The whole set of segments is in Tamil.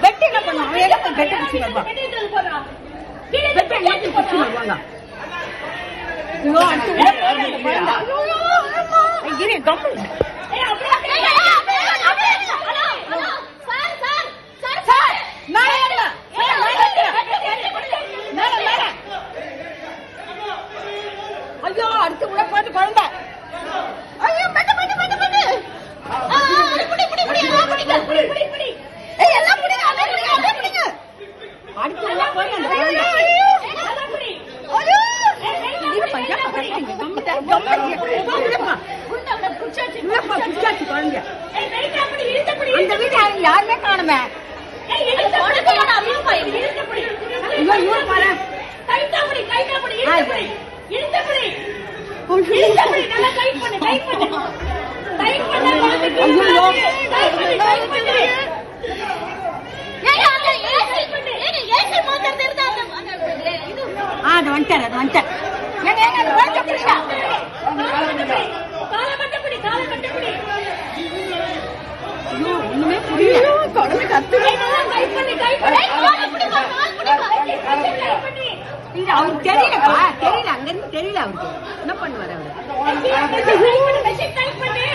பெட் என்ன பண்ணுவான்? பெட் பிடிச்சி வருவான். ஐயோ அடுத்து உள்ள போட்டு குழந்தை. ஐயோ பெட்டு பெட்டு பெட்டு பெட்டு. புடி புடி புடி எல்லாம் புடி புடி புடி. ஏய் எல்லாம் புடி அதே புடி அதே புடிங்க. அடுத்து உள்ள போய் அந்த குழந்தை. எல்லாம் புடி. ஐயோ இது பையா பக்கத்துல கம்மிட்ட கம்மிட்டப்பா. குண்டல புடிச்சாச்சு. இல்லப்பா புடிச்சாச்சு குழந்தை. ஏய் ரைட்டா புடி இழுத்து புடி. அந்த வீட்ல யாருமே காணோமே. ஏய் இழுத்து போடுங்க அம்மா இழுத்து புடி. ஐயோ இவன் பாரு. டைட்டா புடி இழுத்து புடி. இழுத்து புடி. இழுத்து புடி நல்லா டைட் பண்ணு டைட் பண்ணு. டைட் பண்ணு குழந்தைக்கு. ஐயோ டைட் பண்ணு டைட் பண்ணு. ஏய் அந்த ஏசி மோட்டர் இருந்தா அந்த இது அது வந்துட்டார். ஏங்க அந்த குழந்தை புடிடா. காலை கட்ட புடி. ஐயோ ஒண்ணுமே புரியல. குழந்தை கத்துறே. டைட் பண்ணு டைட் பண்ணு. காலை புடி கால் புடி. டைட் பண்ணு. இது அவருக்கு தெரியலப்பா. தெரியல அங்கிருந்து தெரியல அவருக்கு. என்ன பண்ணுவார் அவரு? மெஷின் டைட் பண்ணு.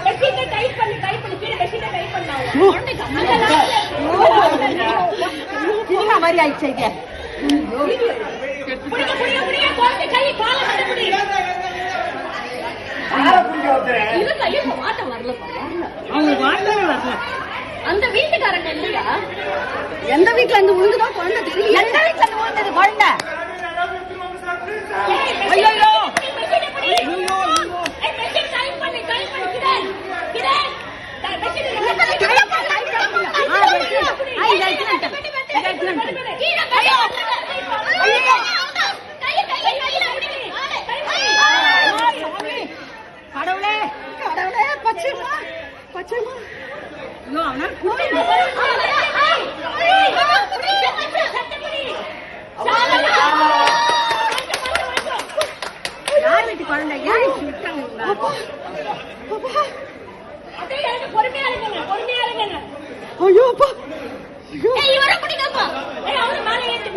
மெஷின் டைட் பண்ணு. கீழ மெஷின் டைட் பண்ணு. சின்ன மாதிரி ஆயிடுச்சு இது. புடிங்க குழந்தை கை கால கட்ட புடி. இது கைய மாட்ட வரலப்பா. அவங்க மாட்டவே வரல. அந்த வீட்டுக்காரங்க இல்லையா? எந்த வீட்டுல இருந்து விழுந்துதான் குழந்தை தெரியல. எந்த வீட்டுல இருந்து விழுந்தது குழந்தை? ஐயோ கடவுளே பச்சைமா ஐயோ அவனா யார் வீட்டு குழந்தை? யார் விட்டாங்க? பொறுமையா இருங்க. ஐயோ அப்பா இவரை பிடிக்கப்பா. அவரு மேலே ஏத்து.